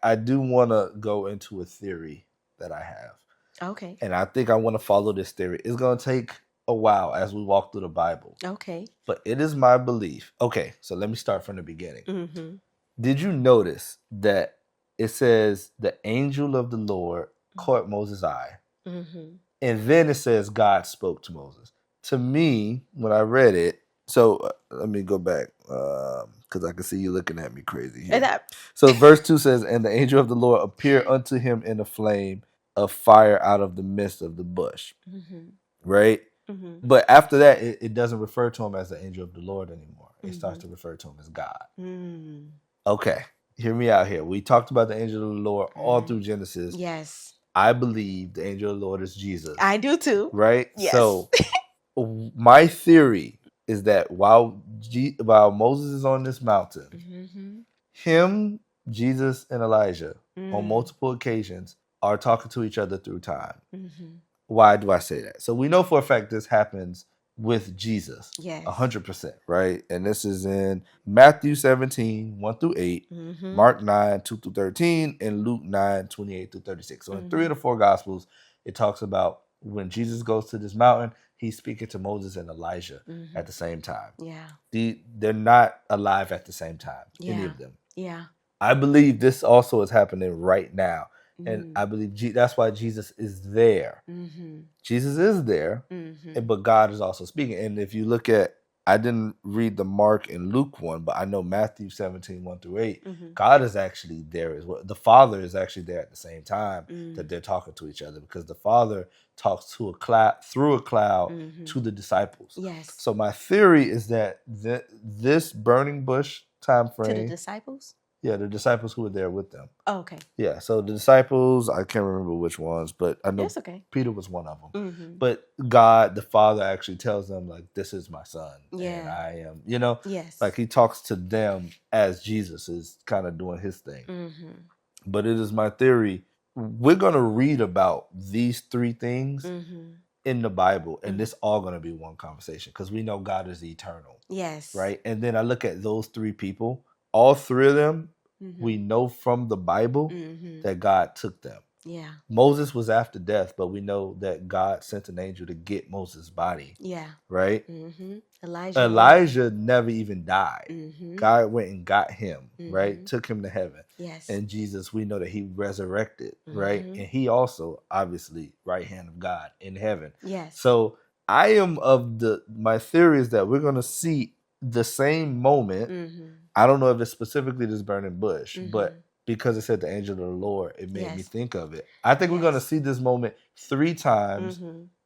I do want to go into a theory that I have. Okay. And I think I want to follow this theory. It's going to take a while as we walk through the Bible. Okay. But it is my belief. Okay, so let me start from the beginning. Mm-hmm. Did you notice that it says the angel of the Lord caught Moses' eye? Mm-hmm. And then it says God spoke to Moses. To me, when I read it, so let me go back because I can see you looking at me crazy here. So verse 2 says, and the angel of the Lord appeared unto him in a flame of fire out of the midst of the bush. Mm-hmm. Right? Mm-hmm. But after that, it doesn't refer to him as the angel of the Lord anymore. It starts to refer to him as God. Mm. Okay, hear me out here. We talked about the angel of the Lord all through Genesis. Yes. I believe the angel of the Lord is Jesus. I do too. Right? Yes. So my theory is that while Moses is on this mountain, him, Jesus, and Elijah on multiple occasions are talking to each other through time. Why do I say that? So we know for a fact this happens with Jesus. Yes. 100%, right? And this is in Matthew 17, 1 through 8, Mark 9, 2 through 13, and Luke 9, 28 through 36. So in 3 of the 4 Gospels, it talks about when Jesus goes to this mountain, he's speaking to Moses and Elijah at the same time. Yeah. They're not alive at the same time, any of them. Yeah. I believe this also is happening right now. And I believe that's why Jesus is there. Jesus is there, but God is also speaking. And if you look at, I didn't read the Mark and Luke one, but I know Matthew 17, 1 through 8, God is actually there as well. The Father is actually there at the same time that they're talking to each other, because the Father talks to through a cloud to the disciples. Yes. So my theory is that this burning bush time frame. To the disciples? Yeah, the disciples who were there with them. Oh, okay. Yeah, so the disciples, I can't remember which ones, but I know That's okay. Peter was one of them. But God, the Father, actually tells them, like, this is my son. Yeah. And I am, yes. like he talks to them as Jesus is kind of doing his thing. But it is my theory, we're going to read about these 3 things in the Bible, and this all going to be one conversation, because we know God is eternal. Yes. Right? And then I look at those 3 people, all 3 of them, we know from the Bible that God took them. Yeah. Moses was after death, but we know that God sent an angel to get Moses' body. Yeah. Right? Elijah never even died. God went and got him, right? Took him to heaven. Yes. And Jesus, we know that he resurrected, right? And he also, obviously, right hand of God in heaven. Yes. So I am my theory is that we're going to see the same moment. I don't know if it's specifically this burning bush, but because it said the angel of the Lord, it made me think of it. I think we're going to see this moment 3 times,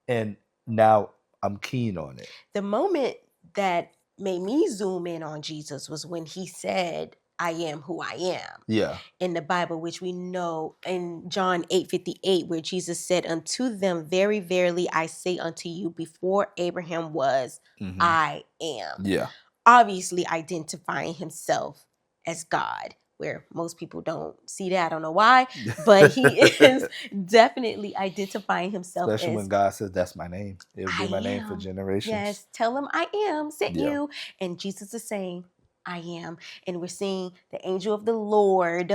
and now I'm keen on it. The moment that made me zoom in on Jesus was when he said, I am who I am. Yeah. In the Bible, which we know in John 8:58, where Jesus said, unto them, very verily I say unto you, before Abraham was, I am. Yeah. Obviously identifying himself as God, where most people don't see that. I don't know why, but he is definitely identifying himself. Especially when God says, that's my name. It'll be my name for generations. Yes, tell him I am, sent you. And Jesus is saying, I am. And we're seeing the angel of the Lord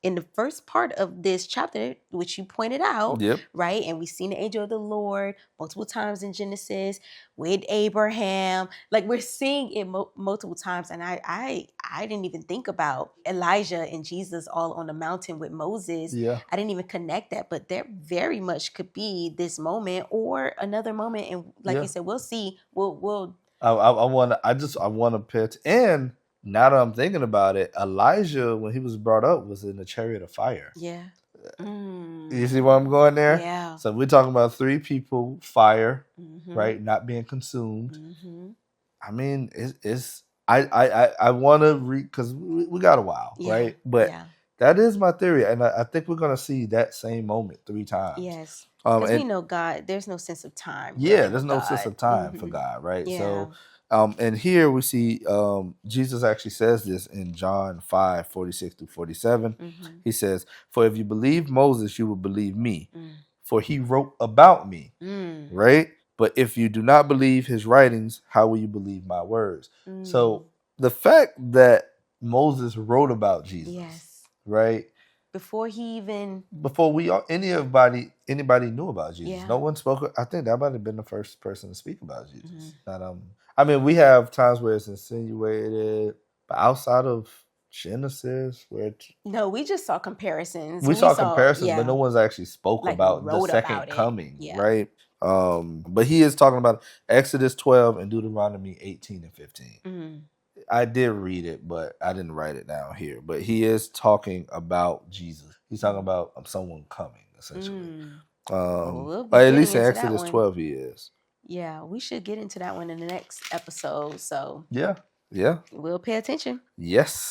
in the first part of this chapter, which you pointed out, right? And we've seen the angel of the Lord multiple times in Genesis with Abraham. Like, we're seeing it multiple times. And I didn't even think about Elijah and Jesus all on the mountain with Moses. Yeah. I didn't even connect that, but there very much could be this moment or another moment. And like you said, we'll see. I want to pitch. And now that I'm thinking about it, Elijah, when he was brought up, was in a chariot of fire. Yeah. You see where I'm going there? Yeah. So we're talking about 3 people, fire, right? Not being consumed. I mean, I want to read, because we got a while, right? But that is my theory. And I think we're going to see that same moment 3 times. Yes. Because we know God, there's no sense of time. Yeah, there's no sense of time for God, right? Yeah. So, and here we see Jesus actually says this in John 5, 46 through 47. He says, for if you believe Moses, you will believe me, for he wrote about me, right? But if you do not believe his writings, how will you believe my words? So the fact that Moses wrote about Jesus, right? before he even anybody knew about Jesus. Yeah. No one spoke. I think that might have been the first person to speak about Jesus. Not I mean, we have times where it's insinuated, but outside of Genesis, no, we just saw comparisons. We saw comparisons, yeah, but no one's actually spoke like about the wrote second about it. coming, Yeah. right? But he is talking about Exodus 12 and Deuteronomy 18 and 15. I did read it, but I didn't write it down here. But he is talking about Jesus. He's talking about someone coming, essentially. We'll but at least in Exodus 12 he is. Yeah, we should get into that one in the next episode. So yeah, we'll pay attention. Yes.